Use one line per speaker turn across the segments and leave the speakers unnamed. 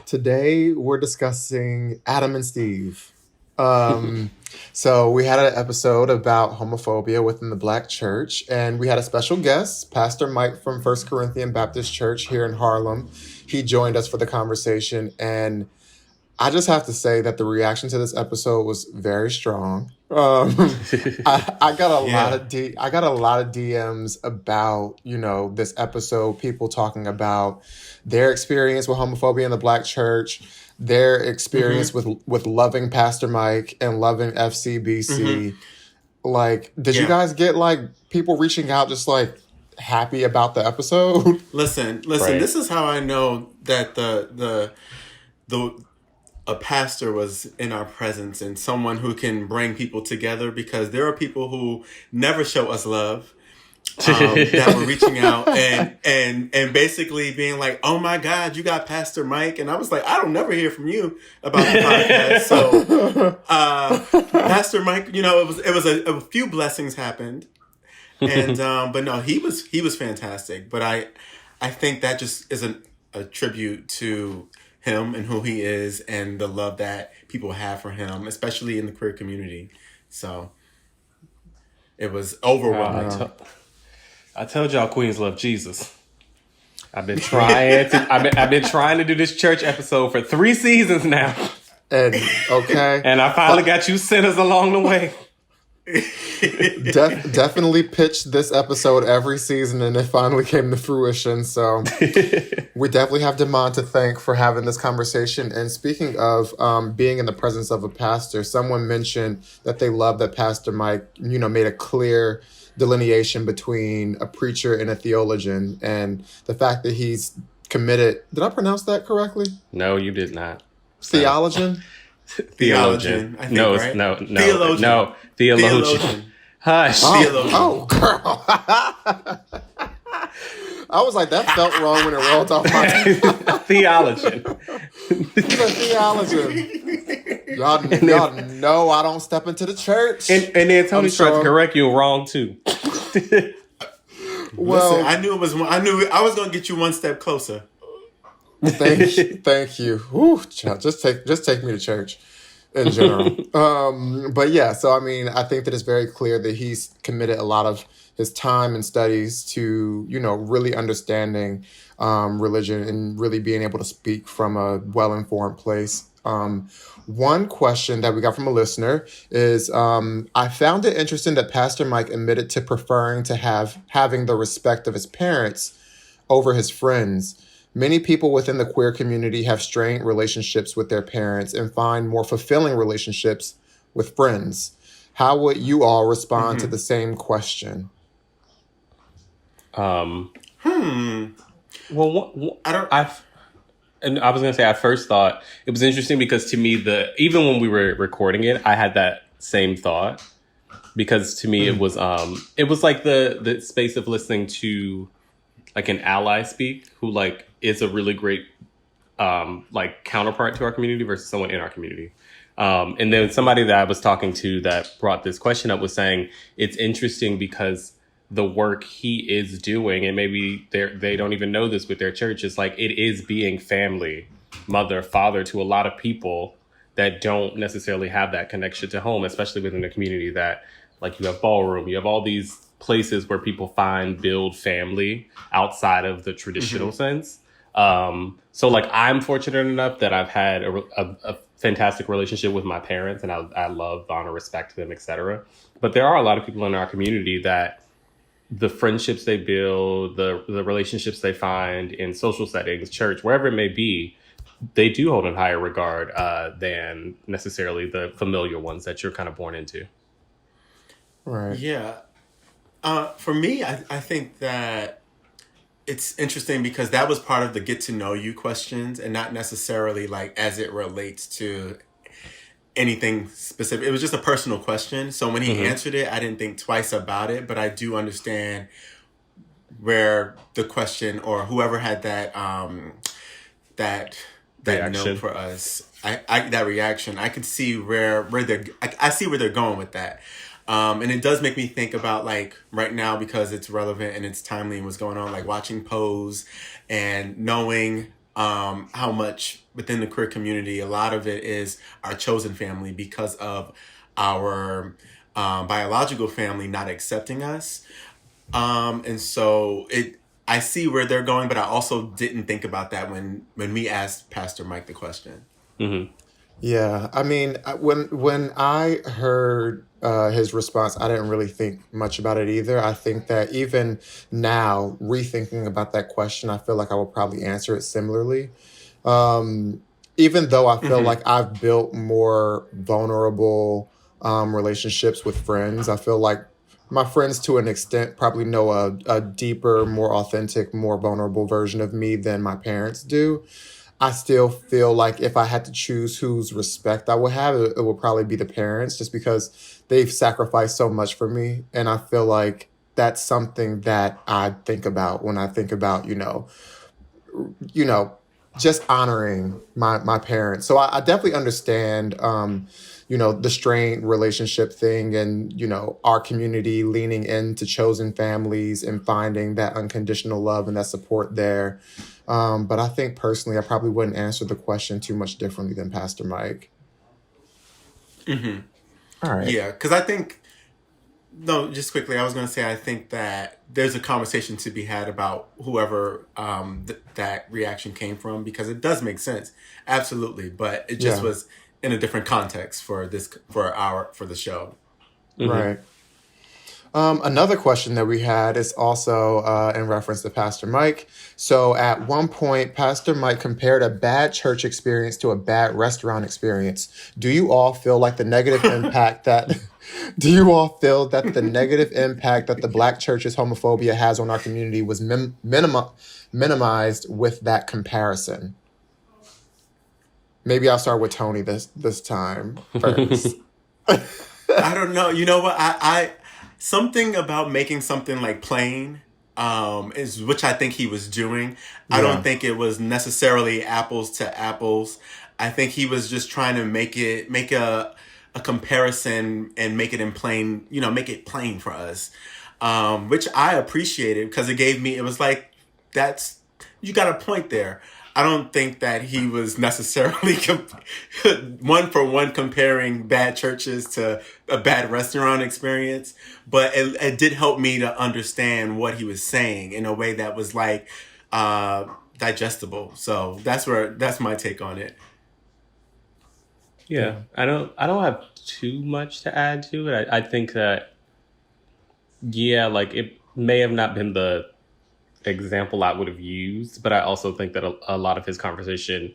Today we're discussing Adam and Steve. Um, so we had an episode about homophobia within the Black church, and we had a special guest, Pastor Mike from First Corinthian Baptist Church here in Harlem. He joined us for the conversation, and I just have to say that the reaction to this episode was very strong. I got a lot
Yeah.
of I got a lot of DMs about this episode. People talking about their experience with homophobia in the Black church, their experience
Mm-hmm.
with loving Pastor Mike and loving
Mm-hmm.
FCBC. Like, did you
Yeah.
guys get like people reaching out just like happy about the episode?
Listen.
Right.
This is how I know that the a pastor was in our presence and someone who can bring people together, because there are people who never show us love, that were reaching out and basically being like, "Oh my God, you got Pastor Mike," and I was like, "I don't never hear from you about the podcast." So, Pastor Mike, it was a few blessings happened, and but no, he was fantastic. But I think that just is a tribute to him and who he is and the love that people have for him, especially in the queer community. So it was
I,
overwhelming.
Yeah.
t- I told y'all Queens love Jesus. I've been trying to. I've been trying to do this church episode for 3 seasons now,
And okay.
and I finally got you sinners along the way.
Definitely pitched this episode every season, and it finally came to fruition. So we definitely have Demond to thank for having this conversation. And speaking of being in the presence of a pastor, someone mentioned that they love that Pastor Mike, made a clear delineation between a preacher and a theologian, and the fact that he's committed. Did I pronounce that correctly?
No, you did not. So
Theologian.
theologian.
Theologian, I think,
No,
right?
no,
Theologian.
theologian.
Theologian.
Hush.
Oh,
Theologian.
girl. I was like, that felt wrong when it rolled off my tongue.
Theologian.
He's a theologian. Y'all know I don't step into the church.
And then Tony
I'm
tried to
sure.
correct you wrong too.
Well,
Listen, I knew it was. I knew I was going to get you one step closer.
thank you. Whew, child, just take me to church in general. But yeah, so I mean, I think that it's very clear that he's committed a lot of his time and studies to really understanding religion and really being able to speak from a well-informed place. One question that we got from a listener is, I found it interesting that Pastor Mike admitted to preferring to having the respect of his parents over his friends. Many people within the queer community have strained relationships with their parents and find more fulfilling relationships with friends. How would you all respond to
Hmm.
the same question?
Um,
Hmm.
well,
I don't.
and I was gonna say, I first thought it was interesting because to me, even when we were recording it, I had that same thought, because to me
Mm.
it was like the space of listening to like an ally speak who like is a really great like counterpart to our community versus someone in our community. And then somebody that I was talking to that brought this question up was saying it's interesting because the work he is doing, and maybe they don't even know this with their church, is like it is being family, mother, father to a lot of people that don't necessarily have that connection to home, especially within a community that, like, you have ballroom, you have all these places where people build family outside of the traditional sense. So like I'm fortunate enough that I've had a fantastic relationship with my parents, and I love, honor, respect them, etc. But there are a lot of people in our community that the friendships they build, the relationships they find in social settings, church, wherever it may be, they do hold in higher regard than necessarily the familiar ones that you're kind of born into.
Right.
Yeah. For me, I think that it's interesting because that was part of the get to know you questions, and not necessarily like as it relates to anything specific. It was just a personal question. So when he
Hmm.
answered it, I didn't think twice about it, but I do understand where the question, or whoever had that note
Reaction.
for us, I that reaction, I could see where I see where they're going with that. And it does make me think about, like, right now, because it's relevant and it's timely and what's going on, like watching Pose and knowing how much within the queer community, a lot of it is our chosen family because of our biological family not accepting us. And so I see where they're going, but I also didn't think about that when we asked Pastor Mike the question.
Mm-hmm.
Yeah, I mean, when I heard his response, I didn't really think much about it either. I think that even now, rethinking about that question, I feel like I will probably answer it similarly. Um, Even though I feel
Mm-hmm.
like I've built more vulnerable relationships with friends, I feel like my friends, to an extent, probably know a deeper, more authentic, more vulnerable version of me than my parents do. I still feel like if I had to choose whose respect I would have, it would probably be the parents, just because they've sacrificed so much for me. And I feel like that's something that I think about when I think about, you know, just honoring my parents. So I definitely understand, the strained relationship thing, and our community leaning into chosen families and finding that unconditional love and that support there. But I think personally, I probably wouldn't answer the question too much differently than Pastor Mike.
Mm-hmm.
All right.
Yeah, because I think no, just quickly, I was going to say I think that there's a conversation to be had about whoever that reaction came from, because it does make sense, absolutely, but it just
Yeah.
was in a different context for the show.
Mm-hmm.
Right. Another question that we had is also in reference to Pastor Mike. So at one point, Pastor Mike compared a bad church experience to a bad restaurant experience. Do you all feel like the negative impact that do you all feel that the negative impact that the Black church's homophobia has on our community was minimized with that comparison? Maybe I'll start with Tony this time first.
I don't know. You know what? I something about making something like plain is which I think he was doing. I don't
Yeah.
think it was necessarily apples to apples. I think he was just trying to make a comparison and make it in plain, make it plain for us. Which I appreciated because it was like that's you got a point there. I don't think that he was necessarily one for one comparing bad churches to a bad restaurant experience, but it did help me to understand what he was saying in a way that was like digestible. So that's my take on it.
Yeah, I don't have too much to add to it. I think that, yeah, like it may have not been the example I would have used, but I also think that a lot of his conversation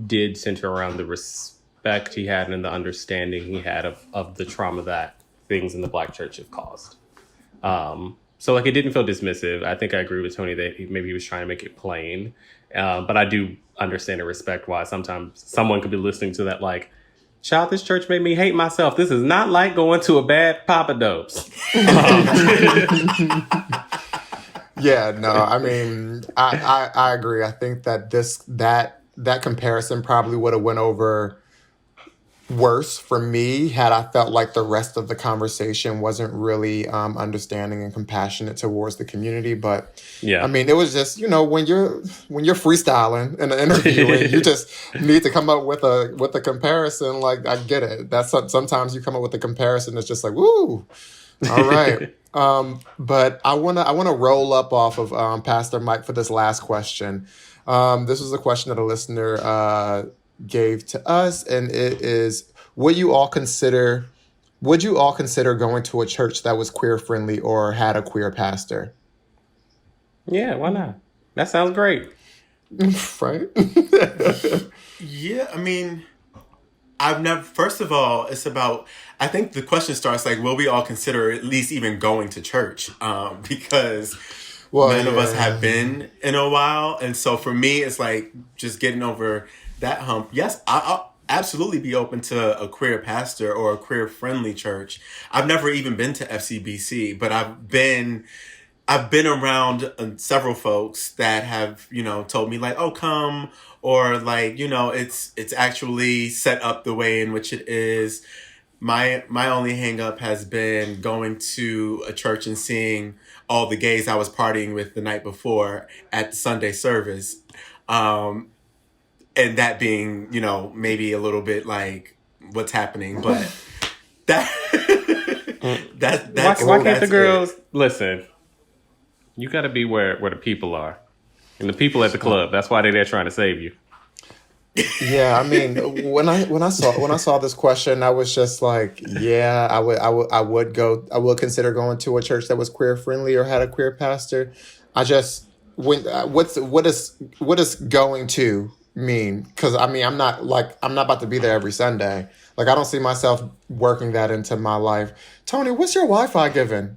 did center around the respect he had and the understanding he had of the trauma that things in the Black church have caused. So like it didn't feel dismissive. I think I agree with Tony that maybe he was trying to make it plain. But I do understand and respect why sometimes someone could be listening to that like, child, this church made me hate myself. This is not like going to a bad Papa Do's.
Yeah, no, I mean, I agree. I think that that comparison probably would have went over worse for me had I felt like the rest of the conversation wasn't really understanding and compassionate towards the community. But I
Yeah.
mean, it was just when you're freestyling in an interview and you just need to come up with a comparison. Like I get it. Sometimes you come up with a comparison that's just like woo. All right. But I wanna roll up off of Pastor Mike for this last question. This was a question that a listener gave to us, and it is: Would you all consider going to a church that was queer friendly or had a queer pastor?
Yeah, why not? That sounds great.
Right?
Yeah, I mean, I've never. First of all, it's about. I think the question starts like, will we all consider at least even going to church? Because
Well,
none of us
yeah.
have been in a while, and so for me, it's like just getting over that hump. Yes, I'll absolutely be open to a queer pastor or a queer friendly church. I've never even been to FCBC, but I've been around several folks that have, told me like, oh, come, or like, it's actually set up the way in which it is. My only hang up has been going to a church and seeing all the gays I was partying with the night before at the Sunday service. Um, and that being, you know, maybe a little bit like what's happening, but that that's
why can't
that's
the
it.
girls listen? You got to be where the people are, and the people at the club. That's why they're there trying to save you.
Yeah, I mean, when I saw this question, I was just like, yeah, I would consider going to a church that was queer friendly or had a queer pastor. I just what is going to mean? Because I mean, I'm not about to be there every Sunday. Like, I don't see myself working that into my life. Tony, what's your Wi-Fi giving?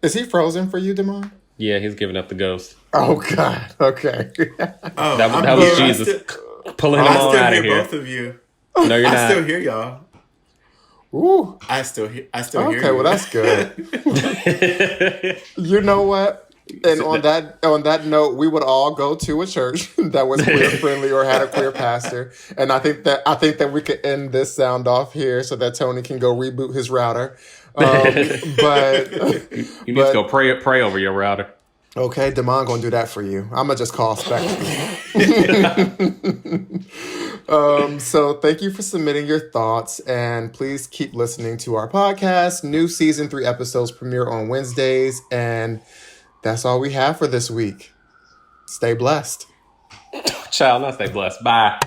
Is he frozen for you, Damon?
Yeah, he's giving up the ghost.
Oh God. Okay.
Oh,
That was
here.
Jesus pulling them
I
on
still
out
hear
of here.
both of you.
No, you're
I
not.
still hear y'all.
Ooh.
I still hear
Okay,
you.
well, that's good. You know what? And on that note, we would all go to a church that was queer friendly or had a queer pastor. And I think that we could end this sound off here so that Tony can go reboot his router. But
You need to go pray over your router.
okay, Damon gonna do that for you. I'm gonna just call Spectre. So thank you for submitting your thoughts, and please keep listening to our podcast. New season 3 episodes premiere on Wednesdays, and that's all we have for this week. Stay blessed.
Child, not stay blessed. Bye.